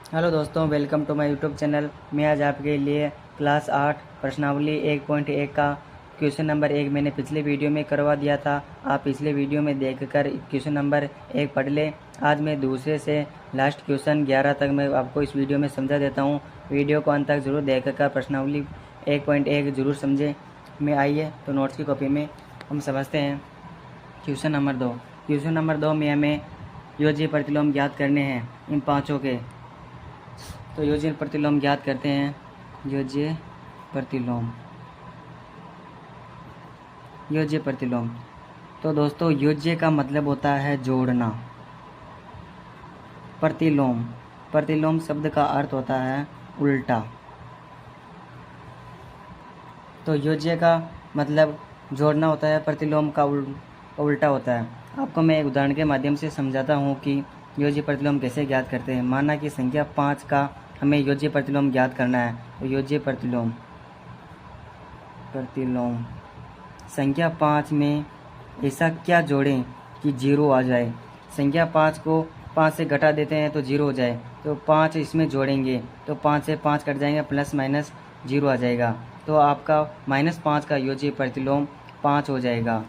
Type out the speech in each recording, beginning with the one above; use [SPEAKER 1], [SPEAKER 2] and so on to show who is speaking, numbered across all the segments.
[SPEAKER 1] Hello दोस्तों, welcome to my YouTube channel. मैं आज आपके लिए क्लास 8 प्रश्नावली 1.1 का क्वेश्चन नंबर 1 मैंने पिछले वीडियो में करवा दिया था। आप पिछले वीडियो में देखकर क्वेश्चन नंबर 1 पढ़ लें। आज मैं दूसरे से लास्ट क्वेश्चन 11 तक मैं आपको इस वीडियो में समझा देता हूँ। वीडियो को अंत तक ज़रूर देखकर प्रश्नावली 1.1 ज़रूर समझें। मैं आइए तो नोट्स की कॉपी में हम समझते हैं। Question number 2। क्वेश्चन नंबर 2 में हमें योज्य प्रतिलोम ज्ञात करने हैं इन पाँचों के। तो योज्य प्रतिलोम ज्ञात करते हैं। योज्य प्रतिलोम, योज्य प्रतिलोम। तो दोस्तों, योज्य का मतलब होता है जोड़ना। प्रतिलोम, प्रतिलोम शब्द का अर्थ होता है उल्टा। तो योज्य का मतलब जोड़ना होता है, प्रतिलोम का उल्टा होता है। आपको मैं एक उदाहरण के माध्यम से समझाता हूँ कि योज्य प्रतिलोम कैसे ज्ञात करते हैं। माना कि संख्या 5 का हमें योज्य प्रतिलोम ज्ञात करना है। तो योज्य प्रतिलोम, प्रतिलोम संख्या 5 में ऐसा क्या जोड़ें कि 0 आ जाए। संख्या 5 को 5 से घटा देते हैं तो 0 हो जाए। तो 5 इसमें जोड़ेंगे तो 5 से 5 कट जाएंगे, प्लस माइनस 0 आ जाएगा। तो आपका -5 का योज्य प्रतिलोम 5 हो जाएगा।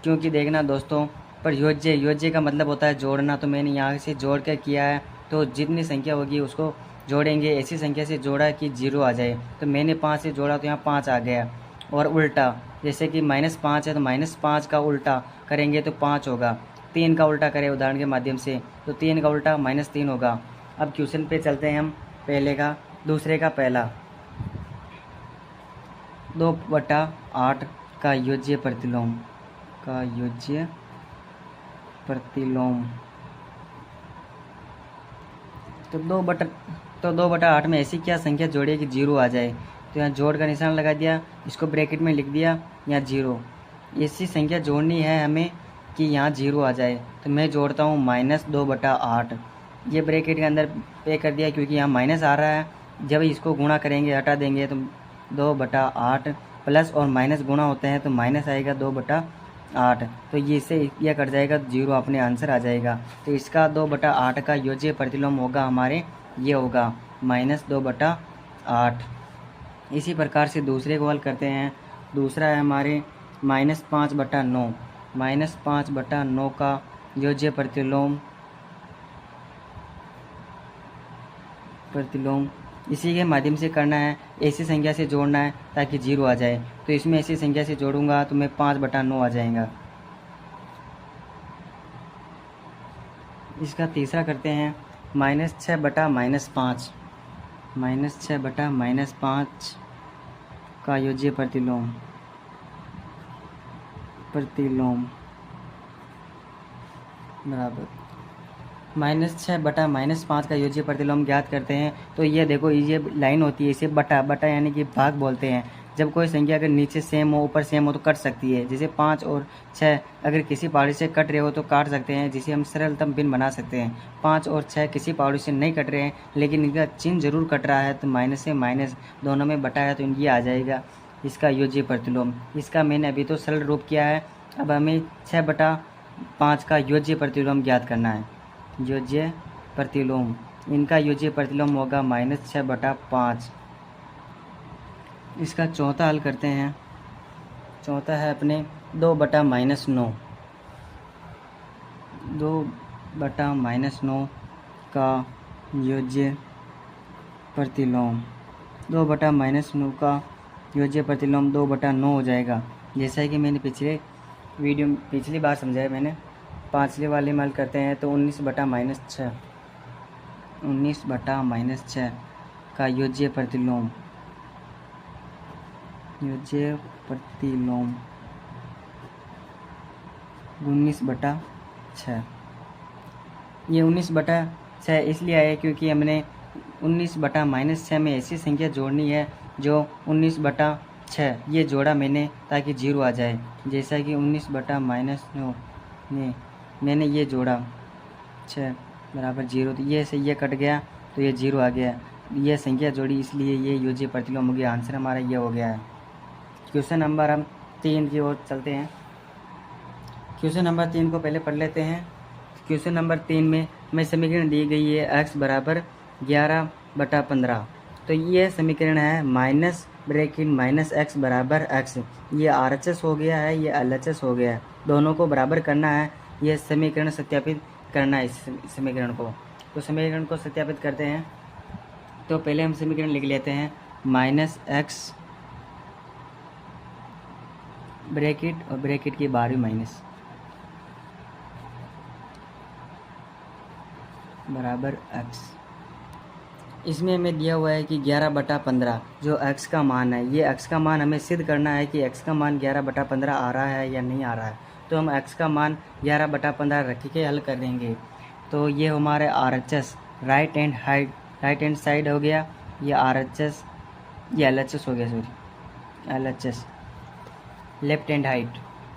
[SPEAKER 1] क्योंकि देखना दोस्तों, पर योज्य का मतलब होता है जोड़ना। तो मैंने यहाँ से जोड़ कर किया है। तो जितनी संख्या होगी उसको जोड़ेंगे, ऐसी संख्या से जोड़ा कि 0 आ जाए। तो मैंने 5 से जोड़ा तो यहाँ 5 आ गया। और उल्टा, जैसे कि -5 है तो -5 का उल्टा करेंगे तो 5 होगा। 3 का उल्टा करें उदाहरण के माध्यम से तो 3 का उल्टा -3 होगा। अब क्वेश्चन पे चलते हैं हम। पहले का दूसरे का पहला, 2/8 का योज्य प्रतिलोम, का योज्य प्रतिलोम। तो 2/8 में ऐसी क्या संख्या जोड़िए कि 0 आ जाए। तो यहाँ जोड़ का निशान लगा दिया, इसको ब्रैकेट में लिख दिया, यहाँ 0। ऐसी संख्या जोड़नी है हमें कि यहाँ 0 आ जाए। तो मैं जोड़ता हूँ -2/8। ये ब्रैकेट के अंदर पे कर दिया क्योंकि यहाँ माइनस आ रहा है। जब इसको गुणा करेंगे, हटा देंगे तो 2/8 प्लस और माइनस गुणा होते हैं तो माइनस आएगा 2/8। तो ये से यह कट जाएगा, 0 अपने आंसर आ जाएगा। तो इसका 2/8 का योज्य प्रतिलोम होगा हमारे, ये होगा -2/8। इसी प्रकार से दूसरे को हल करते हैं। दूसरा है हमारे -5/9। -5/9 का योज्य प्रतिलोम, इसी के माध्यम से करना है। ऐसी संख्या से जोड़ना है ताकि 0 आ जाए। तो इसमें ऐसी संख्या से जोड़ूंगा तो मैं 5/9 आ जाएगा। इसका तीसरा करते हैं -6/-5। -6/-5 का योज्य प्रतिलोम, बराबर -6/-5 का योज्य प्रतिलोम ज्ञात करते हैं। तो ये देखो, ये लाइन होती है, इसे बटा यानी कि भाग बोलते हैं। जब कोई संख्या अगर नीचे सेम हो, ऊपर सेम हो तो कट सकती है। जैसे 5 और 6 अगर किसी पहाड़ी से कट रहे हो तो काट सकते हैं, जिसे हम सरलतम भिन्न बना सकते हैं। 5 और 6 किसी पहाड़ी से नहीं कट रहे हैं, लेकिन इनका चिन्ह जरूर कट रहा है, तो माइनस से माइनस दोनों में बटा है तो ये आ जाएगा इसका योज्य प्रतिलोम। इसका मैंने अभी तो सरल रूप किया है। अब हमें 6/5 का योज्य प्रतिलोम ज्ञात करना है। योज्य प्रतिलोम, इनका योज्य प्रतिलोम होगा -6/5। इसका चौथा हल करते हैं। चौथा है अपने 2/-9। 2/-9 का योज्य प्रतिलोम, 2/-9 का योज्य प्रतिलोम 2/9 हो जाएगा। जैसा कि मैंने पिछली बार समझाया मैंने। पांचवे वाले में हल करते हैं तो 19/-6, 19/-6 का योज्य प्रतिलोम, योज्य प्रतिलोम 19/6। ये 19/6 इसलिए आया क्योंकि हमने 19/-6 में ऐसी संख्या जोड़नी है जो 19/6 ये जोड़ा मैंने ताकि 0 आ जाए। जैसा कि 19/-9 में मैंने ये जोड़ा 6 बराबर 0, तो ये से ये कट गया तो ये 0 आ गया। ये संख्या जोड़ी इसलिए ये योज्य प्रतिलोम हो गया। आंसर हमारा ये हो गया है। क्वेश्चन नंबर हम 3 की ओर चलते हैं। क्वेश्चन नंबर 3 को पहले पढ़ लेते हैं। क्वेश्चन नंबर 3 में हमें समीकरण दी गई है x बराबर 11/15। तो ये समीकरण है माइनस ब्रैकेट माइनस एक्स बराबर एक्स। ये RHS हो गया है, ये LHS हो गया है, दोनों को बराबर करना है। ये समीकरण सत्यापित करना है इस समीकरण को। तो समीकरण को सत्यापित करते हैं। तो पहले हम समीकरण लिख लेते हैं माइनस एक्स ब्रैकेट और ब्रैकेट की बाहर भी माइनस बराबर एक्स। इसमें हमें दिया हुआ है कि 11/15 जो x का मान है, ये x का मान हमें सिद्ध करना है कि x का मान 11/15 आ रहा है या नहीं आ रहा है। तो हम x का मान 11/15 रख के हल कर देंगे। तो ये हमारे RHS राइट हैंड साइड हो गया, ये RHS, ये LHS हो गया, sorry LHS left hand height.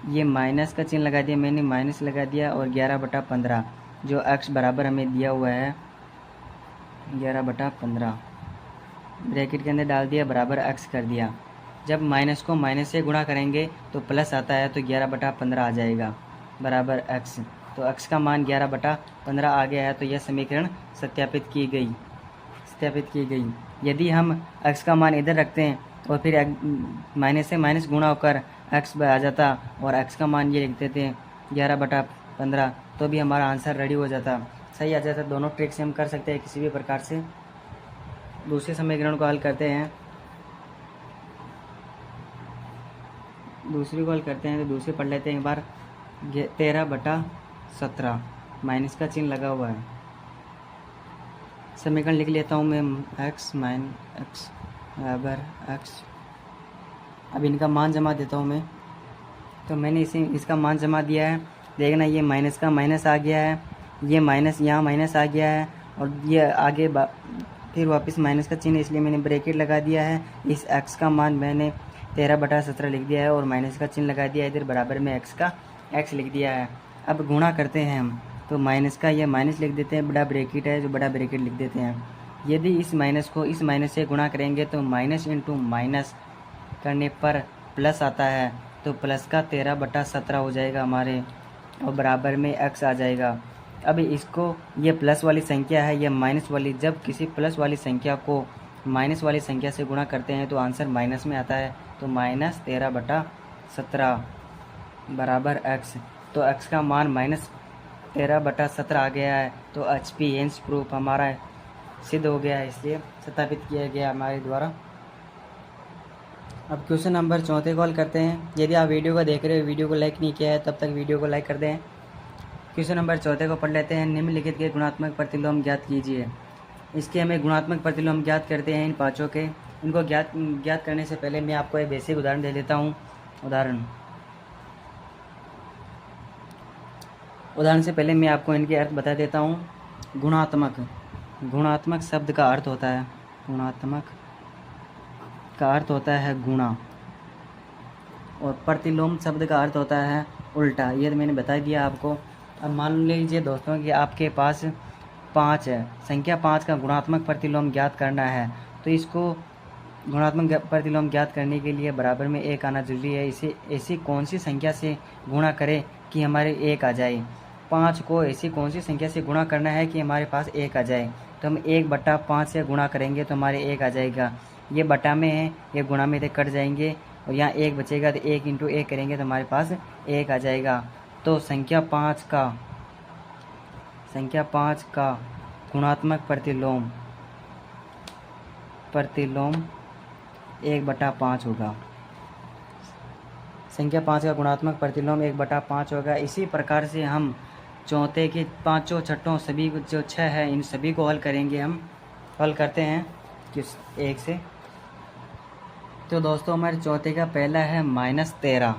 [SPEAKER 1] ये माइनस का चिन्ह लगा दिया मैंने, माइनस लगा दिया, और 11/15 जो x बराबर हमें दिया हुआ है 11/15 ब्रैकेट के अंदर डाल दिया, बराबर x कर दिया। जब माइनस को माइनस से गुणा करेंगे तो प्लस आता है, तो 11/15 आ जाएगा बराबर x। तो x का मान 11/15 आ गया है। तो यह समीकरण सत्यापित की गई। यदि हम x का मान इधर रखते हैं और फिर माइनस से माइनस गुणा होकर x आ जाता और x का मान ये लिख देते हैं 11/15, तो भी हमारा आंसर रेडी हो जाता, सही आ जाता। दोनों ट्रिक से हम कर सकते हैं किसी भी प्रकार से। दूसरे समीकरण को हल करते हैं। तो दूसरी पढ़ लेते हैं एक बार। 13/17 माइनस का चिन्ह लगा हुआ है। समीकरण लिख लेता हूँ मैं, x माइनस एक्स बराबर x। अब इनका मान जमा देता हूँ मैं। तो मैंने इसका मान जमा दिया है। देखना ये माइनस का माइनस आ गया है, ये माइनस यहाँ माइनस आ गया है, और ये आगे फिर वापस माइनस का चिन्ह, इसलिए मैंने ब्रैकेट लगा दिया है। इस x का मान मैंने 13/17 लिख दिया है और माइनस का चिन्ह लगा दिया है, इधर बराबर में x का x लिख दिया है। अब गुणा करते हैं हम, तो माइनस का ये माइनस लिख देते हैं, बड़ा ब्रैकेट है जो बड़ा ब्रैकेट लिख देते हैं। यदि इस माइनस को इस माइनस से गुणा करेंगे तो माइनस इंटू माइनस करने पर प्लस आता है, तो प्लस का 13/17 हो जाएगा हमारे, और बराबर में x आ जाएगा। अब इसको, ये प्लस वाली संख्या है, ये माइनस वाली, जब किसी प्लस वाली संख्या को माइनस वाली संख्या से गुणा करते हैं तो आंसर माइनस में आता है। तो माइनस 13/17 बराबर x। तो x का मान माइनस 13/17 आ गया है। तो HP हेंस प्रूफ हमारा सिद्ध हो गया है, इसलिए सत्यापित किया गया हमारे द्वारा। अब क्वेश्चन नंबर 34 को हल करते हैं। यदि आप वीडियो को देख रहे हो, वीडियो को लाइक नहीं किया है, तब तक वीडियो को लाइक कर दें। क्वेश्चन नंबर 34 को पढ़ लेते हैं। निम्नलिखित के गुणात्मक प्रतिलोम ज्ञात कीजिए। इसके हमें गुणात्मक प्रतिलोम ज्ञात करते हैं इन पाँचों के। इनको ज्ञात करने से पहले मैं आपको एक बेसिक उदाहरण दे देता हूँ। उदाहरण से पहले मैं आपको इनके अर्थ बता देता हूँ। गुणात्मक शब्द का अर्थ होता है, गुणा, और प्रतिलोम शब्द का अर्थ होता है उल्टा। ये तो मैंने बता दिया आपको। अब मान लीजिए दोस्तों कि आपके पास 5 है, संख्या 5 का गुणात्मक प्रतिलोम ज्ञात करना है। तो इसको गुणात्मक प्रतिलोम ज्ञात करने के लिए बराबर में 1 आना जरूरी है। इसे ऐसी कौन सी संख्या से गुणा करें कि हमारे 1 आ जाए। 5 को ऐसी कौन सी संख्या से गुणा करना है कि हमारे पास 1 आ जाए। तो हम 1/5 से गुणा करेंगे तो हमारे 1 आ जाएगा। ये बटा में है, ये गुणा में से कट जाएंगे और यहाँ 1 बचेगा, तो 1 × 1 करेंगे तो हमारे पास 1 आ जाएगा। तो संख्या 5 का गुणात्मक प्रतिलोम 1/5 होगा। संख्या 5 का गुणात्मक प्रतिलोम 1/5 होगा। इसी प्रकार से हम चौथे के पाँचों छठों सभी जो 6 है, इन सभी को हल करेंगे। हम हल करते हैं किस 1 से। तो दोस्तों हमारे चौथे का पहला है -13।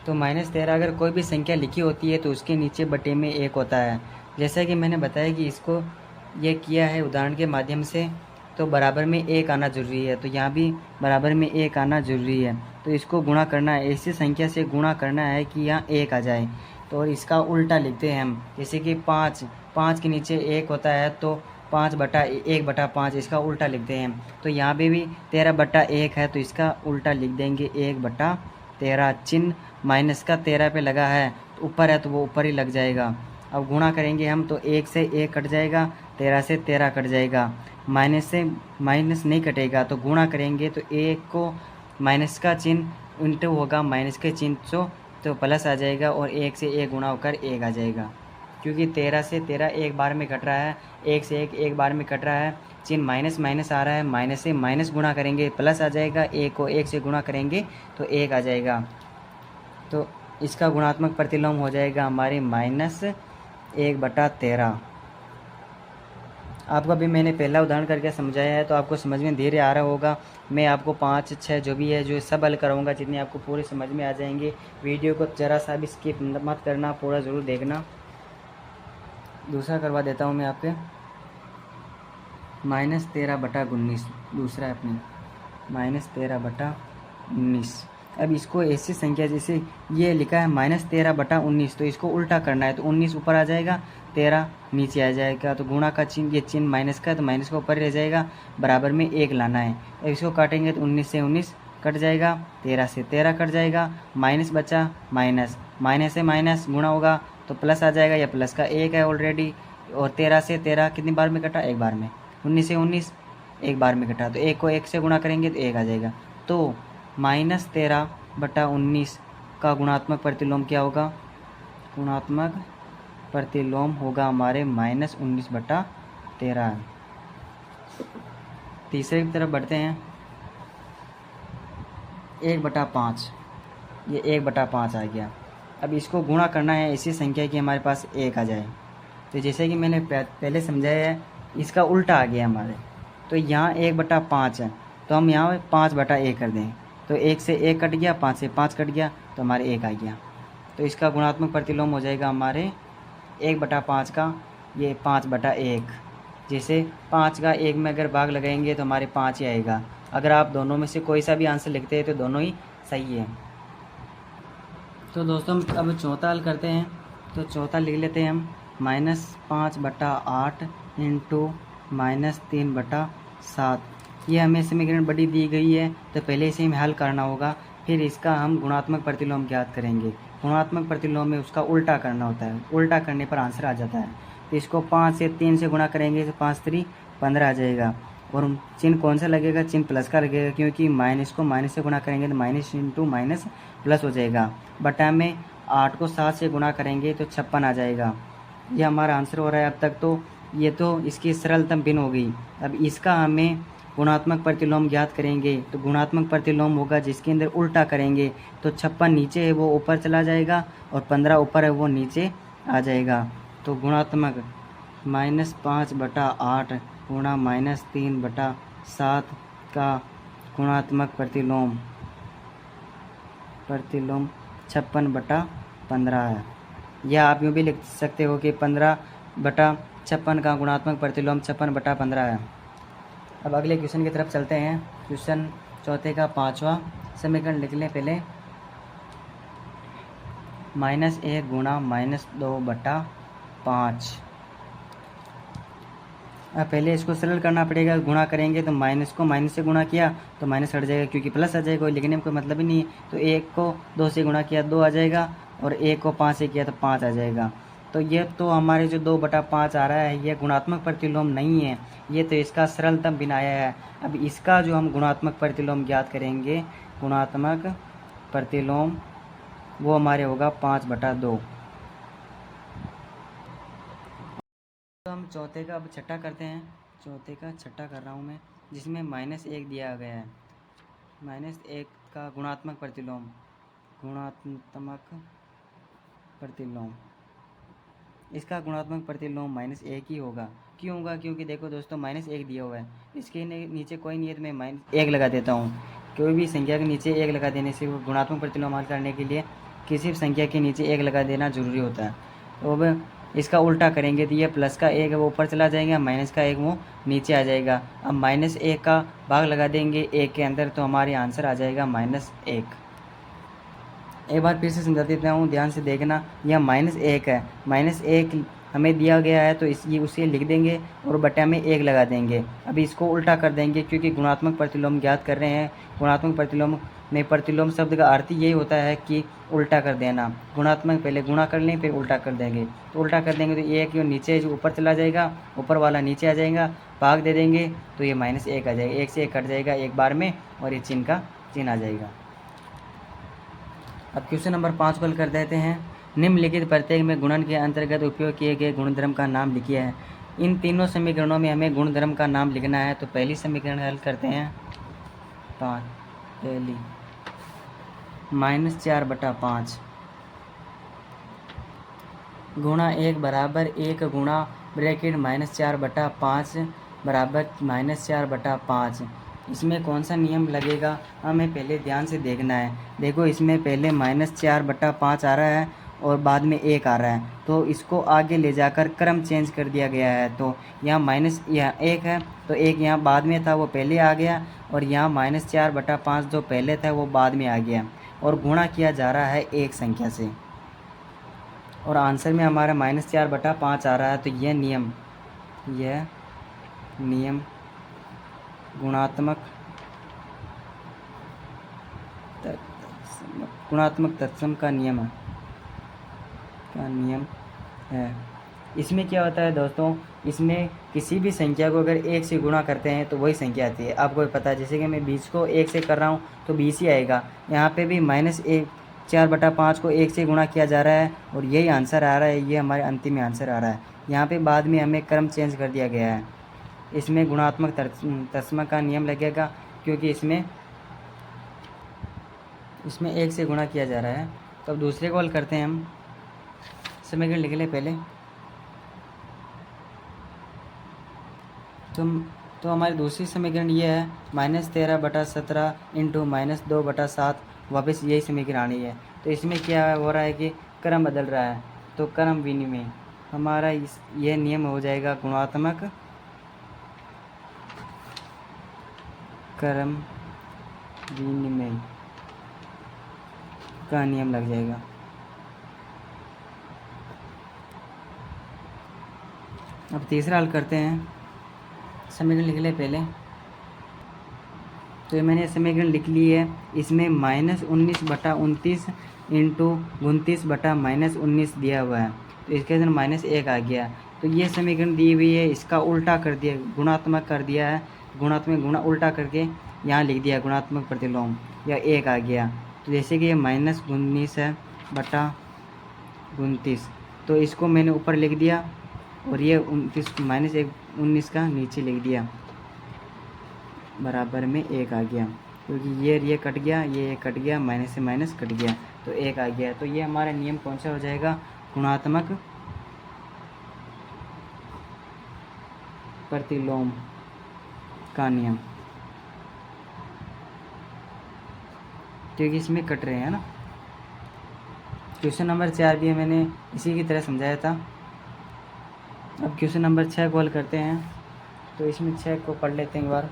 [SPEAKER 1] तो -13 अगर कोई भी संख्या लिखी होती है तो उसके नीचे बटे में 1 होता है। जैसा कि मैंने बताया कि इसको ये किया है उदाहरण के माध्यम से, तो बराबर में 1 आना जरूरी है। तो यहाँ भी बराबर में 1 आना जरूरी है। तो इसको गुणा करना है, ऐसी संख्या से गुणा करना है कि यहाँ 1 आ जाए। तो और इसका उल्टा लिखते हैं हम, जैसे कि 5 के नीचे 1 होता है तो 5/1/5 इसका उल्टा लिखते हैं। तो यहाँ पे भी 13/1 है तो इसका उल्टा लिख देंगे 1/13। चिन्ह माइनस का 13 पे लगा है, तो ऊपर है तो वो ऊपर ही लग जाएगा। अब गुणा करेंगे हम तो 1 से 1 कट जाएगा, 13 से 13 कट जाएगा। माइनस से माइनस नहीं कटेगा तो गुणा करेंगे तो एक को माइनस का चिन्ह इंटू होगा माइनस के चिन्ह तो प्लस आ जाएगा और एक से एक गुणा होकर एक आ जाएगा। क्योंकि 13 से 13 एक बार में कट रहा है, एक से एक बार में कट रहा है, चिन्ह माइनस माइनस आ रहा है, माइनस से माइनस गुणा करेंगे प्लस आ जाएगा, एक को एक से गुणा करेंगे तो एक आ जाएगा। तो इसका गुणात्मक प्रतिलोम हो जाएगा हमारे -1/13। आपको अभी मैंने पहला उदाहरण करके समझाया है तो आपको समझ में धीरे आ रहा होगा। मैं आपको 5, 6 जो भी है जो सब हल कराऊंगा, जितने आपको पूरे समझ में आ जाएंगे। वीडियो को ज़रा सा भी स्किप मत करना, पूरा ज़रूर देखना। दूसरा करवा देता हूँ मैं आपके -13/19। दूसरा है अपने -13/19। अब इसको ऐसी संख्या जैसे ये लिखा है -13/19 तो इसको उल्टा करना है तो 19 ऊपर आ जाएगा, 13 नीचे आ जाएगा। तो गुणा का चिन्ह, ये चिन्ह माइनस का तो माइनस का ऊपर रह जाएगा, बराबर में 1 लाना है। अब इसको काटेंगे तो 19 से 19 कट जाएगा, 13 से 13 कट जाएगा, माइनस बचा माइनस, माइनस से माइनस गुणा होगा तो प्लस आ जाएगा, या प्लस का 1 है ऑलरेडी। और 13 से 13 कितनी बार में कटा, एक बार में। 19 से 19 एक बार में कटा तो 1 को 1 से गुणा करेंगे तो 1 आ जाएगा। तो -13/19 का गुणात्मक प्रतिलोम क्या होगा? गुणात्मक प्रतिलोम होगा हमारे -19/13। तीसरे की तरफ बढ़ते हैं। 1/5, ये 1/5 आ गया। अब इसको गुणा करना है ऐसी संख्या कि हमारे पास 1 आ जाए। तो जैसे कि मैंने पहले समझाया है, इसका उल्टा आ गया हमारे। तो यहाँ 1/5 है तो हम यहाँ 5/1 कर दें तो 1 से 1 कट गया, 5 से 5 कट गया तो हमारे 1 आ गया। तो इसका गुणात्मक प्रतिलोम हो जाएगा हमारे 1/5 का ये 5/1। जैसे 5 का 1 में अगर भाग लगाएंगे तो हमारे 5 ही आएगा। अगर आप दोनों में से कोई सा भी आंसर लिखते हैं तो दोनों ही सही है। तो दोस्तों अब चौथा हल करते हैं। तो चौथा लिख लेते हैं हम -5/8 इंटू -3/7। ये हमें समीकरण बड़ी दी गई है तो पहले इसे हमें हल करना होगा, फिर इसका हम गुणात्मक प्रतिलोम ज्ञात करेंगे। गुणात्मक प्रतिलोम में उसका उल्टा करना होता है, उल्टा करने पर आंसर आ जाता है। तो इसको 5 से 3 से गुणा करेंगे तो 5 3 15 आ जाएगा। और चिन्ह कौन सा लगेगा? चिन्ह प्लस का लगेगा, क्योंकि माइनस को माइनस से गुणा करेंगे तो माइनस इंटू माइनस प्लस हो जाएगा। बटा में 8 को 7 से गुणा करेंगे तो 56 आ जाएगा। ये हमारा आंसर हो रहा है अब तक। तो ये तो इसकी सरलतम भिन्न हो गई। अब इसका हमें गुणात्मक प्रतिलोम ज्ञात करेंगे। तो गुणात्मक प्रतिलोम होगा जिसके अंदर उल्टा करेंगे तो 56 नीचे है वो ऊपर चला जाएगा और 15 ऊपर है वो नीचे आ जाएगा। तो गुणात्मक -5/8 गुणा -3/7 का गुणात्मक प्रतिलोम 56/15 है। या आप यूँ भी लिख सकते हो कि 15/56 का गुणात्मक प्रतिलोम 56/15 है। अब अगले क्वेश्चन की तरफ चलते हैं। क्वेश्चन चौथे का 5वां समीकरण लिख लें पहले। -1 गुणा -2/5। अब पहले इसको सरल करना पड़ेगा। गुणा करेंगे तो माइनस को माइनस से गुणा किया तो माइनस हट जाएगा, क्योंकि प्लस आ जाएगा, लिखने में कोई मतलब ही नहीं है। तो 1 को 2 से गुणा किया 2 आ जाएगा और 1 को 5 से किया तो 5 आ जाएगा। तो ये तो हमारे जो 2/5 आ रहा है ये गुणात्मक प्रतिलोम नहीं है, ये तो इसका सरलतम भिन्न आया है। अब इसका जो हम गुणात्मक प्रतिलोम ज्ञात करेंगे, गुणात्मक प्रतिलोम वो हमारे होगा 5/2। तो हम चौथे का अब छठा करते हैं। चौथे का छठा कर रहा हूँ मैं, जिसमें -1 दिया गया है। -1 का गुणात्मक प्रतिलोम, गुणात्मक प्रतिलोम, इसका गुणात्मक प्रतिलोम -1 ही होगा। क्यों होगा? क्योंकि देखो दोस्तों -1 दिया हुआ है, इसके नीचे कोई नहीं है तो मैं -1 लगा देता हूँ। कोई भी संख्या के नीचे 1 लगा देने से गुणात्मक प्रतिलोम हल करने के लिए किसी भी संख्या के नीचे 1 लगा देना जरूरी होता है। तो अब इसका उल्टा करेंगे तो ये प्लस का 1 है वो ऊपर चला जाएगा, माइनस का 1 वो नीचे आ जाएगा। अब -1 का भाग लगा देंगे 1 के अंदर तो हमारे आंसर आ जाएगा -1। एक बार फिर से समझा देता हूँ, ध्यान से देखना। यह -1 है, -1 हमें दिया गया है तो इसी उसे लिख देंगे और बटा में 1 लगा देंगे। अभी इसको उल्टा कर देंगे क्योंकि गुणात्मक प्रतिलोम ज्ञात कर रहे हैं। गुणात्मक प्रतिलोम में प्रतिलोम शब्द का अर्थ यही होता है कि उल्टा कर देना। गुणात्मक पहले गुणा कर लें फिर उल्टा कर देंगे, तो उल्टा कर देंगे तो एक जो नीचे जो ऊपर चला जाएगा, ऊपर वाला नीचे आ जाएगा, भाग दे देंगे तो ये -1 आ जाएगा, 1 से 1 कट जाएगा एक बार में और ये चिन्ह का चिन्ह आ जाएगा। अब क्वेश्चन नंबर 5 को हल कर देते हैं। निम्नलिखित प्रत्येक में गुणन के अंतर्गत उपयोग किए गए गुणधर्म का नाम लिखिए है। इन तीनों समीकरणों में हमें गुणधर्म का नाम लिखना है। तो पहली समीकरण हल करते हैं। 5 पहली -4/5 गुणा 1 बराबर 1 गुणा ब्रैकेट -4/5 बराबर -4/5। इसमें कौन सा नियम लगेगा हमें पहले ध्यान से देखना है। देखो इसमें पहले -4/5 आ रहा है और बाद में 1 आ रहा है, तो इसको आगे ले जाकर क्रम चेंज कर दिया गया है। तो यहाँ -1 है तो 1 यहाँ बाद में था वो पहले आ गया, और यहाँ -4/5 जो पहले था वो बाद में आ गया, और गुणा किया जा रहा है एक संख्या से, और आंसर में हमारा -4/5 आ रहा है। तो यह नियम गुणात्मक तत्सम का नियम है। इसमें क्या होता है दोस्तों, इसमें किसी भी संख्या को अगर 1 से गुणा करते हैं तो वही संख्या आती है। आपको पता है जैसे कि मैं 20 को 1 से कर रहा हूँ तो 20 ही आएगा। यहाँ पे भी -4/5 को 1 से गुणा किया जा रहा है और यही आंसर आ रहा है, ये हमारे अंतिम में आंसर आ रहा है। यहाँ पे बाद में हमें क्रम चेंज कर दिया गया है। इसमें गुणात्मक तत्सम का नियम लगेगा क्योंकि इसमें 1 से गुणा किया जा रहा है। तो अब दूसरे को हल करते हैं हम। समीकरण लिख लें पहले। तो हमारी दूसरी समीकरण ये है -13/17 इंटू -2/7। वापस यही समीकरण आनी है। तो इसमें क्या हो रहा है कि क्रम बदल रहा है, तो क्रम विनिमय हमारा यह नियम हो जाएगा। गुणात्मक क्रम विनिमय का नियम लग जाएगा। अब तीसरा हल करते हैं। समीकरण लिख ले पहले। तो ये मैंने समीकरण लिख ली है। इसमें -19/29 इंटू 29/-19 दिया हुआ है, तो इसके अंदर -1 आ गया। तो ये समीकरण दी हुई है, इसका उल्टा कर दिया, गुणात्मक कर दिया है। गुणात्मक गुणा उल्टा करके यहाँ लिख दिया गुणात्मक प्रतिलोम, या 1 आ गया। तो जैसे कि ये -19 है बटा 29, तो इसको मैंने ऊपर लिख दिया और ये 19 का नीचे लिख दिया, बराबर में 1 आ गया। क्योंकि ये कट गया, ये कट गया, माइनस से माइनस कट गया, तो 1 आ गया। तो ये हमारा नियम कौन सा हो जाएगा? गुणात्मक प्रतिलोम का नियम, क्योंकि इसमें कट रहे हैं ना। क्वेश्चन नंबर 4 भी मैंने इसी की तरह समझाया था। अब क्वेश्चन नंबर 6 को हल करते हैं। तो इसमें 6 को पढ़ लेते हैं एक बार।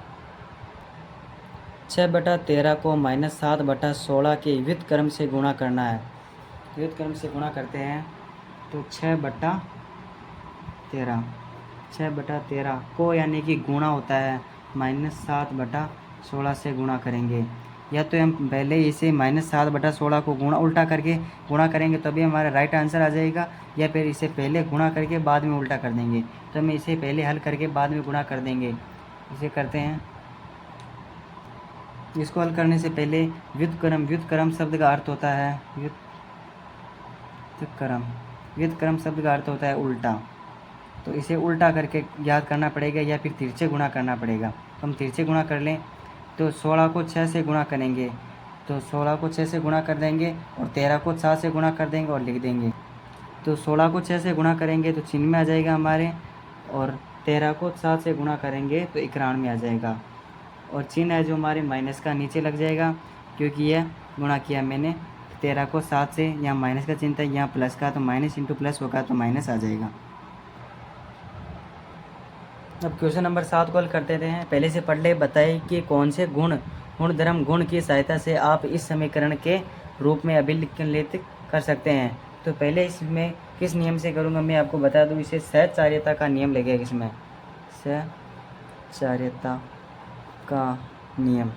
[SPEAKER 1] 6/13 को -7/16 के व्युत्क्रम से गुणा करना है। व्युत्क्रम से गुणा करते हैं तो 6/13 को यानी कि गुणा होता है -7/16 से गुणा करेंगे। या तो हम पहले इसे -7/16 को उल्टा करके गुणा करेंगे तभी हमारा राइट आंसर आ जाएगा, या फिर इसे पहले गुणा करके बाद में उल्टा कर देंगे। तो हम इसे पहले हल करके बाद में गुणा कर देंगे। इसे करते हैं। इसको हल करने से पहले व्युत्क्रम शब्द का अर्थ होता है व्युत्क्रम शब्द का अर्थ होता है उल्टा। तो इसे उल्टा करके याद करना पड़ेगा या फिर तिरछे गुणा करना पड़ेगा। तो हम तिरछे गुणा कर लें तो 16 को 6 से गुणा करेंगे, तो 16 को 6 से गुणा कर देंगे और 13 को 7 से गुणा कर देंगे और लिख देंगे। तो 16 को 6 से गुणा करेंगे तो चिन्ह में आ जाएगा हमारे, और 13 को 7 से गुणा करेंगे तो 91 में आ जाएगा, और चिन्ह है जो हमारे माइनस का नीचे लग जाएगा, क्योंकि यह गुणा किया मैंने 13 को 7 से। यहाँ माइनस का चिन्ह था, यहाँ प्लस का, तो माइनस इंटू प्लस होगा तो माइनस आ जाएगा। अब क्वेश्चन नंबर 7 को हल करते हैं। पहले से पढ़ ले। बताइए कि कौन से गुणधर्म गुण की सहायता से आप इस समीकरण के रूप में अभिलिखित कर सकते हैं। तो पहले इसमें किस नियम से करूँगा मैं आपको बता दूँ। इसे सहचार्यता का नियम लगेगा। इसमें सहचार्यता का नियम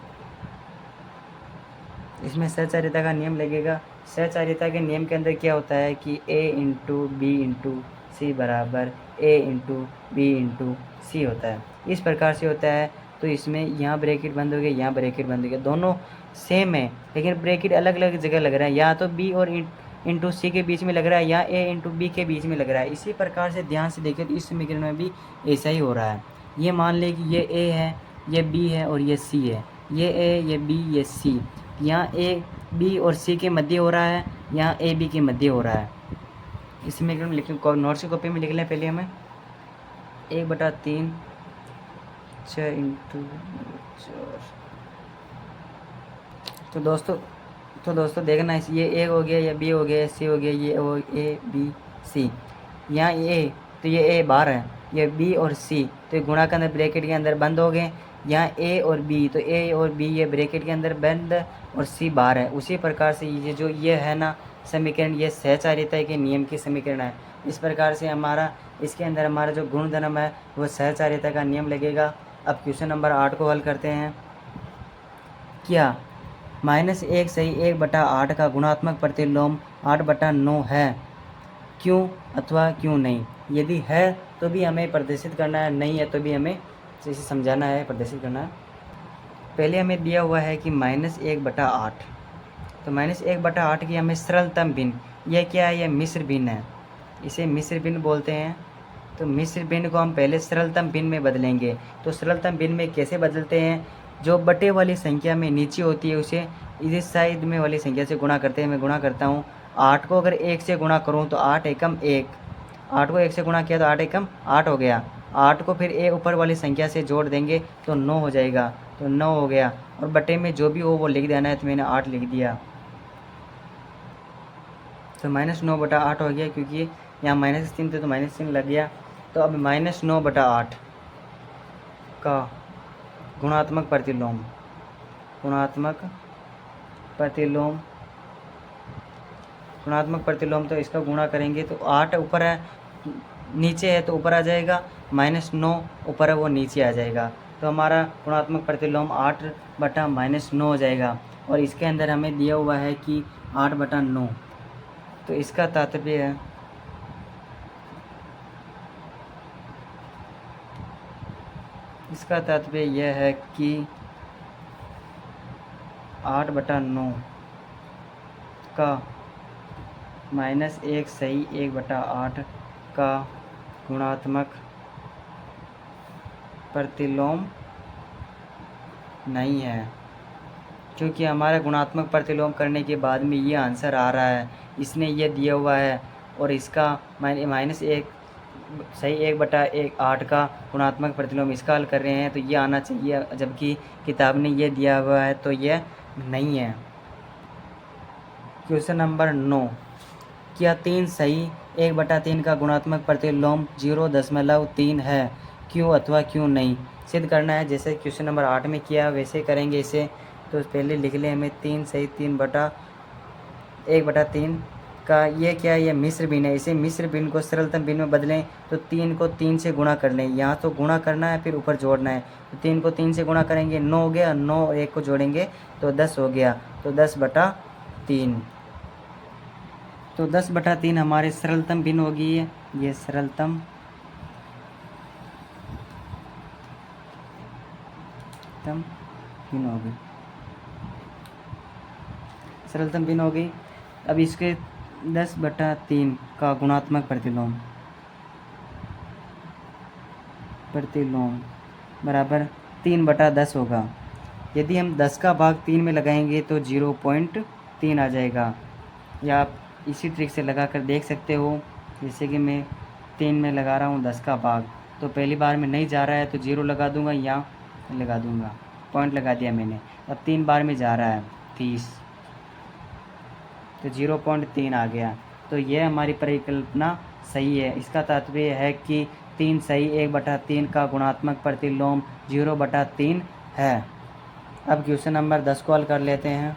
[SPEAKER 1] इसमें सहचारिता का नियम लगेगा। सहचारिता के नियम के अंदर क्या होता है कि a इंटू बी इंटू सी बराबर a इंटू बी इंटू सी होता है। इस प्रकार से होता है। तो इसमें यहाँ ब्रैकेट बंद हो गया, यहाँ ब्रैकेट बंद हो गया, दोनों सेम है लेकिन ब्रैकेट अलग अलग जगह लग रहा है। या तो b और इंटू सी के बीच में लग रहा है या a इंटू बी के बीच में लग रहा है। इसी प्रकार से ध्यान से देखें तो इस समीकरण में भी ऐसा ही हो रहा है। ये मान लें कि ये a है, ये b है और ये c है। ये a, ये b, ये c। यहाँ a b और c के मध्य हो रहा है, यहाँ a b के मध्य हो रहा है। इस समीकरण में लिखें, नोट्स की कॉपी में लिख लें। पहले हमें 1/3 6 इंटू 4। तो दोस्तों देखना, ये ए हो गया, ये बी हो गया, सी हो गया, ये ओ ए बी सी। यहाँ ए तो ये ए बाहर है, ये बी और सी तो ये गुणा के अंदर ब्रैकेट के अंदर बंद हो गए। यहाँ ए और बी तो ए और बी ये ब्रैकेट के अंदर बंद और सी बाहर है। उसी प्रकार से ये जो ये है ना समीकरण, ये सहचारिता के नियम की समीकरण है। इस प्रकार से हमारा इसके अंदर हमारा जो गुणधर्म है वो सहचारिता का नियम लगेगा। अब क्वेश्चन नंबर 8 को हल करते हैं। क्या -1 सही 1/8 का गुणात्मक प्रतिलोम 8/9 है? क्यों अथवा क्यों नहीं? यदि है तो भी हमें प्रदर्शित करना है, नहीं है तो भी हमें इसे समझाना है, प्रदर्शित करना है। पहले हमें दिया हुआ है कि -1/8, तो -1/8 की हमें सरलतम भिन्न, यह क्या है? यह मिश्र भिन्न है, इसे मिश्र भिन्न बोलते हैं। तो मिश्र भिन्न को हम पहले सरलतम भिन्न में बदलेंगे। तो सरलतम भिन्न में कैसे बदलते हैं? जो बटे वाली संख्या में नीचे होती है उसे इस साइड में वाली संख्या से गुणा करते हैं। मैं गुणा करता हूँ, 8 को अगर 1 से गुणा करूँ तो 8 एकम 1, 8 को 1 से गुणा किया तो 8 एकम 8 हो गया। 8 को फिर ए ऊपर वाली संख्या से जोड़ देंगे तो 9 हो जाएगा, तो 9 हो गया। और बटे में जो भी हो वो लिख देना है, तो मैंने 8 लिख दिया। तो -9/8 हो गया, क्योंकि यहाँ -3 थे तो -3 लग गया। तो अब -9/8 का गुणात्मक प्रतिलोम, गुणात्मक प्रतिलोम तो इसका गुणा करेंगे तो 8 ऊपर है, नीचे है तो ऊपर आ जाएगा, -9 ऊपर है वो नीचे आ जाएगा। तो हमारा गुणात्मक प्रतिलोम 8/-9 हो जाएगा। और इसके अंदर हमें दिया हुआ है कि 8/9, तो इसका तात्पर्य है यह है कि 8/9 का -1 सही 1/8 का गुणात्मक प्रतिलोम नहीं है, क्योंकि हमारा गुणात्मक प्रतिलोम करने के बाद में ये आंसर आ रहा है, इसने ये दिया हुआ है। और इसका -1 सही 1/8 का गुणात्मक प्रतिलोम इसका हल कर रहे हैं तो ये आना चाहिए, जबकि किताब ने ये दिया हुआ है तो यह नहीं है। क्वेश्चन नंबर 9, क्या 3 सही 1/3 का गुणात्मक प्रतिलोम 0.3 है? क्यों अथवा क्यों नहीं? सिद्ध करना है। जैसे क्वेश्चन नंबर 8 में किया वैसे करेंगे इसे। तो पहले लिख लें हमें 3 सही 1/3 का ये क्या है? ये मिश्र भिन्न है। इसे मिश्र भिन्न को सरलतम भिन्न में बदलें तो 3 को 3 से गुणा कर लें। यहाँ तो गुणा करना है फिर ऊपर जोड़ना है। तो 3 को 3 से गुणा करेंगे 9 हो गया, 9 और 1 को जोड़ेंगे तो 10 हो गया, तो 10/3। तो 10/3 हमारे सरलतम भिन्न होगी। ये सरलतम भिन्न होगी, सरलतम भिन्न हो गई। अब इसके 10/3 का गुणात्मक प्रतिलोम बराबर 3/10 होगा। यदि हम 10 का भाग 3 में लगाएंगे तो 0.3 आ जाएगा। या आप इसी ट्रिक से लगा कर देख सकते हो। जैसे कि मैं 3 में लगा रहा हूँ 10 का भाग, तो पहली बार में नहीं जा रहा है तो 0 लगा दूंगा, यहाँ लगा दूंगा, पॉइंट लगा दिया मैंने। अब 3 बार में जा रहा है 30, तो 0.3 आ गया। तो यह हमारी परिकल्पना सही है। इसका तात्पर्य है कि 3 सही 1/3 का गुणात्मक प्रतिलोम 0/3 है। अब क्वेश्चन नंबर 10 को हल कर लेते हैं।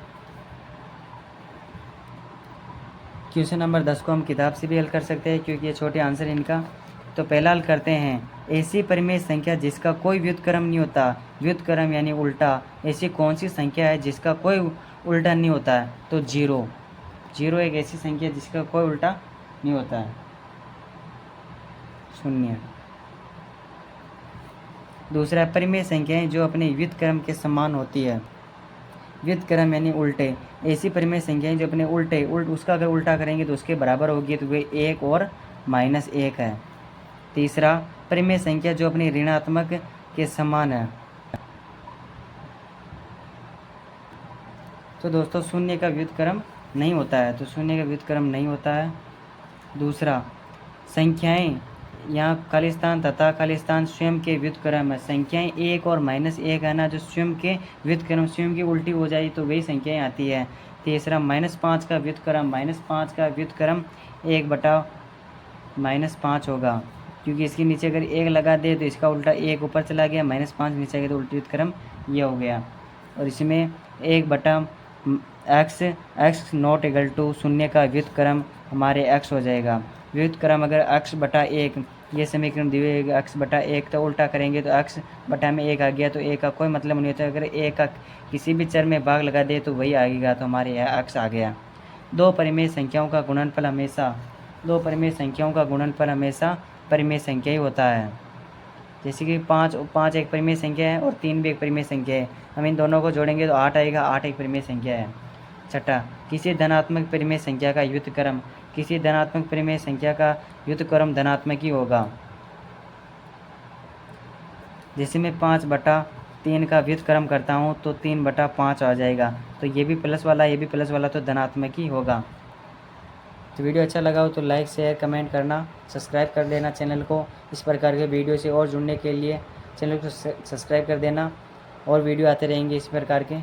[SPEAKER 1] क्वेश्चन नंबर 10 को हम किताब से भी हल कर सकते हैं, क्योंकि ये छोटे आंसर इनका। तो पहला हल करते हैं ऐसी परिमेय संख्या जिसका कोई व्युत्क्रम नहीं होता, व्युत्क्रम यानी उल्टा, ऐसी कौन सी संख्या है जिसका कोई उल्टा नहीं होता है? तो जीरो। जीरो एक ऐसी संख्या जिसका कोई उल्टा नहीं होता है, शून्य। दूसरा, परिमेय संख्याएं जो अपने व्युत्क्रम के समान होती है। व्युत्क्रम यानी उल्टे, ऐसी परिमेय संख्याएं जो अपने उसका अगर उल्टा करेंगे तो उसके बराबर होगी, तो वे 1 और -1 है। तीसरा, परिमेय संख्या जो अपनी ऋणात्मक के समान है। तो दोस्तों शून्य का व्युत्क्रम नहीं होता है, तो शून्य का व्युत्क्रम नहीं होता है। दूसरा, संख्याएं यहाँ खालिस्तान तथा खालिस्तान स्वयं के व्युत्क्रम है। संख्याएं 1 और -1 है ना, जो स्वयं के व्युत्क्रम स्वयं की उल्टी हो जाए तो वही संख्याएं आती है। तीसरा, -5 का व्युत्क्रम, -5 का व्युत्क्रम 1/-5 होगा, क्योंकि इसके नीचे अगर 1 लगा दे तो इसका उल्टा 1 ऊपर चला गया, -5 नीचे गया तो उल्टी व्युत्क्रम ये हो गया। और इसमें 1/x नॉट इक्वल टू शून्य का व्युत्क्रम हमारे x हो जाएगा। व्युत्क्रम अगर x/1 ये समीकरण दिए हुए x/1 तो उल्टा करेंगे तो x/1 आ गया, तो 1 का कोई मतलब नहीं होता। अगर 1 का किसी भी चर में भाग लगा दे तो वही आएगा, तो हमारे यहाँ x आ गया। दो परिमेय संख्याओं का गुणनफल हमेशा परिमेय संख्या ही होता है। जैसे कि 5 एक परिमेय संख्या है और 3 भी एक परिमेय संख्या है, हम इन दोनों को जोड़ेंगे तो 8 आएगा, 8 एक परिमेय संख्या है। छठा, किसी धनात्मक परिमेय संख्या का व्युत्क्रम, किसी धनात्मक परिमेय संख्या का व्युत्क्रम धनात्मक ही होगा। जैसे मैं 5/3 का व्युत्क्रम करता हूँ तो 3/5 आ जाएगा, तो ये भी प्लस वाला तो धनात्मक ही होगा। तो वीडियो अच्छा लगा हो तो लाइक शेयर कमेंट करना, सब्सक्राइब कर देना चैनल को। इस प्रकार के वीडियो से और जुड़ने के लिए चैनल को सब्सक्राइब कर देना, और वीडियो आते रहेंगे इस प्रकार के।